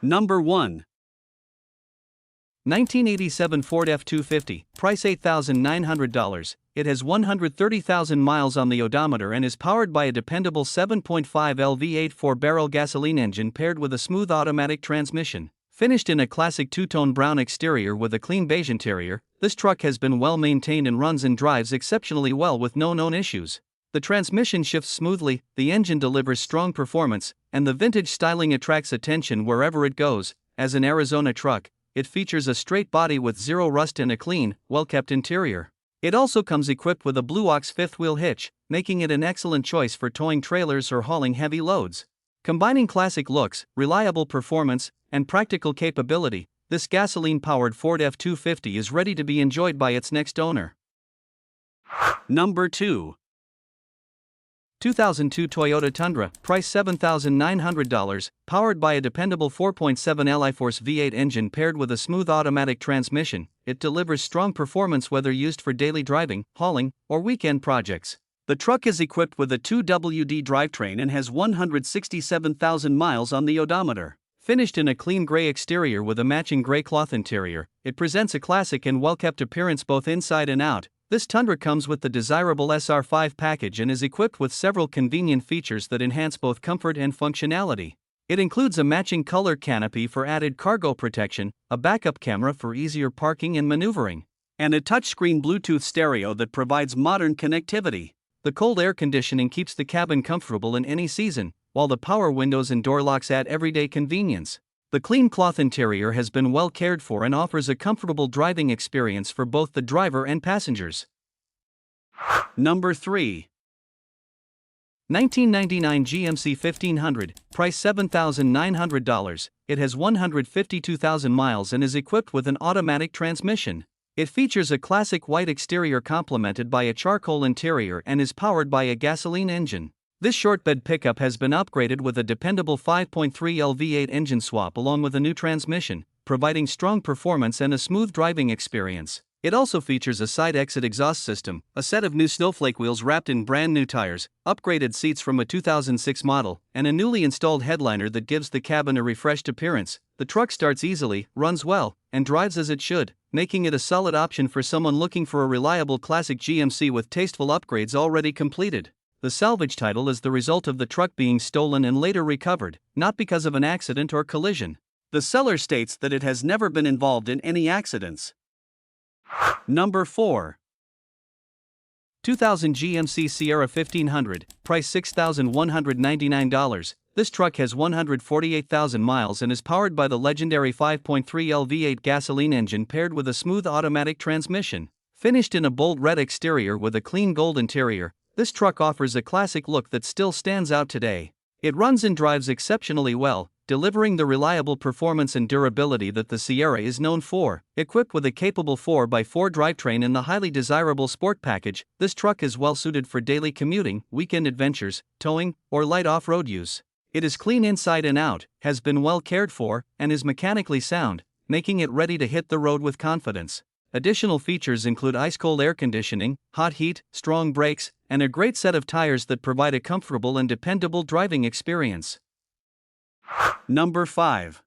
Number 1. 1987 Ford F-250, price $8,900. It has 130,000 miles on the odometer and is powered by a dependable 7.5 L V8 4-barrel gasoline engine paired with a smooth automatic transmission. Finished in a classic two-tone brown exterior with a clean beige interior, this truck has been well maintained and runs and drives exceptionally well with no known issues. The transmission shifts smoothly, the engine delivers strong performance, and the vintage styling attracts attention wherever it goes. As an Arizona truck, it features a straight body with zero rust and a clean, well-kept interior. It also comes equipped with a Blue Ox fifth-wheel hitch, making it an excellent choice for towing trailers or hauling heavy loads. Combining classic looks, reliable performance, and practical capability, this gasoline-powered Ford F-250 is ready to be enjoyed by its next owner. Number 2. 2002 Toyota Tundra, price $7,900, powered by a dependable 4.7 Li-Force V8 engine paired with a smooth automatic transmission. It delivers strong performance whether used for daily driving, hauling, or weekend projects. The truck is equipped with a 2WD drivetrain and has 167,000 miles on the odometer. Finished in a clean gray exterior with a matching gray cloth interior, it presents a classic and well-kept appearance both inside and out. This Tundra comes with the desirable SR5 package and is equipped with several convenient features that enhance both comfort and functionality. It includes a matching color canopy for added cargo protection, a backup camera for easier parking and maneuvering, and a touchscreen Bluetooth stereo that provides modern connectivity. The cold air conditioning keeps the cabin comfortable in any season, while the power windows and door locks add everyday convenience. The clean cloth interior has been well cared for and offers a comfortable driving experience for both the driver and passengers. Number 3. 1999 GMC 1500, price $7,900. It has 152,000 miles and is equipped with an automatic transmission. It features a classic white exterior complemented by a charcoal interior and is powered by a gasoline engine. This short bed pickup has been upgraded with a dependable 5.3 L V8 engine swap along with a new transmission, providing strong performance and a smooth driving experience. It also features a side exit exhaust system, a set of new snowflake wheels wrapped in brand new tires, upgraded seats from a 2006 model, and a newly installed headliner that gives the cabin a refreshed appearance. The truck starts easily, runs well, and drives as it should, making it a solid option for someone looking for a reliable classic GMC with tasteful upgrades already completed. The salvage title is the result of the truck being stolen and later recovered, not because of an accident or collision. The seller states that it has never been involved in any accidents. Number 4. 2000 GMC Sierra 1500, price $6,199. This truck has 148,000 miles and is powered by the legendary 5.3 L V8 gasoline engine paired with a smooth automatic transmission. Finished in a bold red exterior with a clean gold interior, this truck offers a classic look that still stands out today. It runs and drives exceptionally well, delivering the reliable performance and durability that the Sierra is known for. Equipped with a capable 4x4 drivetrain and the highly desirable Sport package, this truck is well suited for daily commuting, weekend adventures, towing, or light off-road use. It is clean inside and out, has been well cared for, and is mechanically sound, making it ready to hit the road with confidence. Additional features include ice-cold air conditioning, hot heat, strong brakes, and a great set of tires that provide a comfortable and dependable driving experience. Number 5.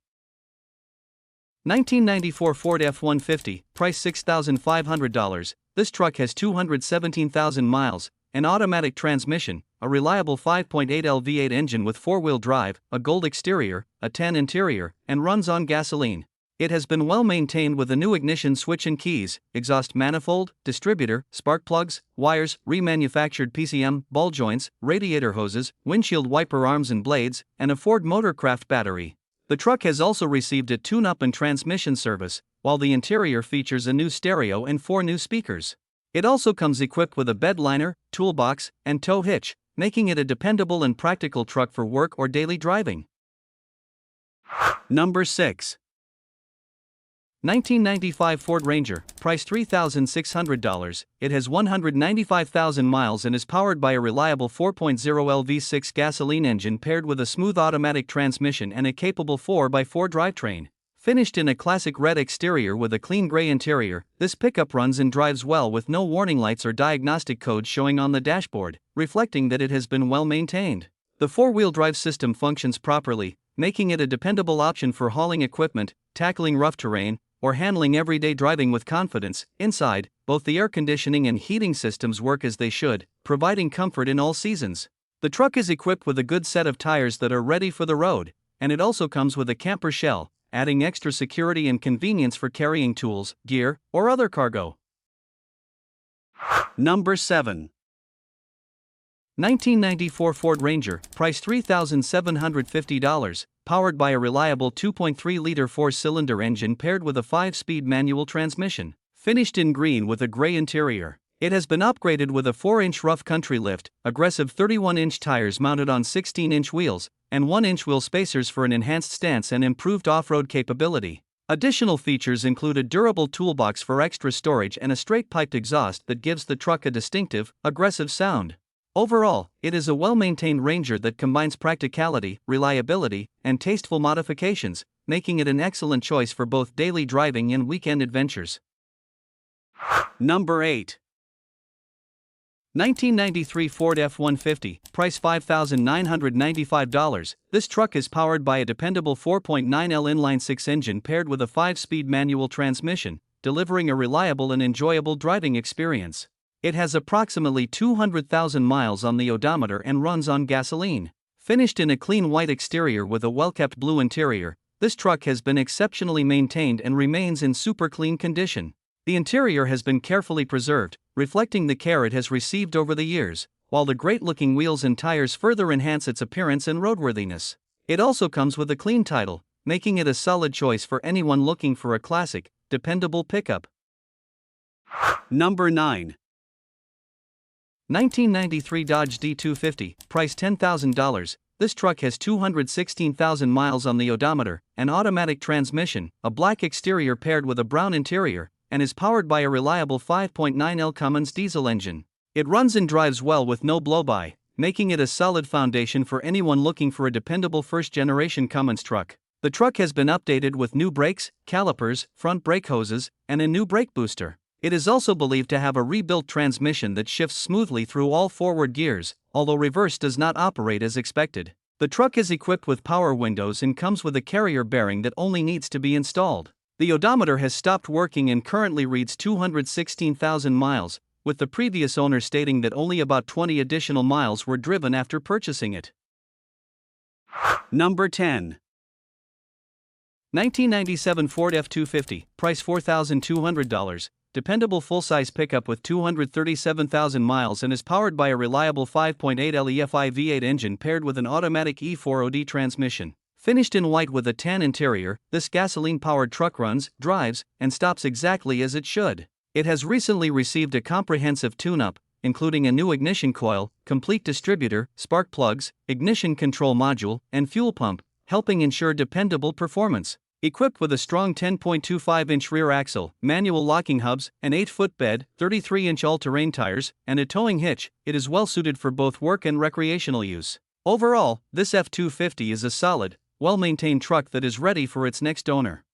1994 Ford F-150, price $6,500. This truck has 217,000 miles, an automatic transmission, a reliable 5.8 L V8 engine with 4-wheel drive, a gold exterior, a tan interior, and runs on gasoline. It has been well maintained with a new ignition switch and keys, exhaust manifold, distributor, spark plugs, wires, remanufactured PCM, ball joints, radiator hoses, windshield wiper arms and blades, and a Ford Motorcraft battery. The truck has also received a tune-up and transmission service, while the interior features a new stereo and 4 new speakers. It also comes equipped with a bed liner, toolbox, and tow hitch, making it a dependable and practical truck for work or daily driving. Number 6. 1995 Ford Ranger, price $3,600. It has 195,000 miles and is powered by a reliable 4.0 L V6 gasoline engine paired with a smooth automatic transmission and a capable 4x4 drivetrain. Finished in a classic red exterior with a clean gray interior, this pickup runs and drives well with no warning lights or diagnostic codes showing on the dashboard, reflecting that it has been well maintained. The 4-wheel drive system functions properly, making it a dependable option for hauling equipment, tackling rough terrain, or handling everyday driving with confidence. Inside, both the air conditioning and heating systems work as they should, providing comfort in all seasons. The truck is equipped with a good set of tires that are ready for the road, and it also comes with a camper shell, adding extra security and convenience for carrying tools, gear, or other cargo. Number 7. 1994 Ford Ranger, price $3,750, powered by a reliable 2.3-liter 4-cylinder engine paired with a 5-speed manual transmission. Finished in green with a gray interior. It has been upgraded with a 4-inch rough country lift, aggressive 31-inch tires mounted on 16-inch wheels, and 1-inch wheel spacers for an enhanced stance and improved off-road capability. Additional features include a durable toolbox for extra storage and a straight-piped exhaust that gives the truck a distinctive, aggressive sound. Overall, it is a well-maintained Ranger that combines practicality, reliability, and tasteful modifications, making it an excellent choice for both daily driving and weekend adventures. Number 8. 1993 Ford F-150, price $5,995. This truck is powered by a dependable 4.9L inline-6 engine paired with a 5-speed manual transmission, delivering a reliable and enjoyable driving experience. It has approximately 200,000 miles on the odometer and runs on gasoline. Finished in a clean white exterior with a well-kept blue interior, this truck has been exceptionally maintained and remains in super clean condition. The interior has been carefully preserved, reflecting the care it has received over the years, while the great-looking wheels and tires further enhance its appearance and roadworthiness. It also comes with a clean title, making it a solid choice for anyone looking for a classic, dependable pickup. Number 9. 1993 Dodge D250, price $10,000. This truck has 216,000 miles on the odometer, an automatic transmission, a black exterior paired with a brown interior, and is powered by a reliable 5.9L Cummins diesel engine. It runs and drives well with no blow-by, making it a solid foundation for anyone looking for a dependable first-generation Cummins truck. The truck has been updated with new brakes, calipers, front brake hoses, and a new brake booster. It is also believed to have a rebuilt transmission that shifts smoothly through all forward gears, although reverse does not operate as expected. The truck is equipped with power windows and comes with a carrier bearing that only needs to be installed. The odometer has stopped working and currently reads 216,000 miles, with the previous owner stating that only about 20 additional miles were driven after purchasing it. Number 10. 1997 Ford F-250, price $4,200. Dependable full-size pickup with 237,000 miles and is powered by a reliable 5.8L EFI V8 engine paired with an automatic E4OD transmission. Finished in white with a tan interior, this gasoline-powered truck runs, drives, and stops exactly as it should. It has recently received a comprehensive tune-up, including a new ignition coil, complete distributor, spark plugs, ignition control module, and fuel pump, helping ensure dependable performance. Equipped with a strong 10.25-inch rear axle, manual locking hubs, an 8-foot bed, 33-inch all-terrain tires, and a towing hitch, it is well suited for both work and recreational use. Overall, this F-250 is a solid, well-maintained truck that is ready for its next owner.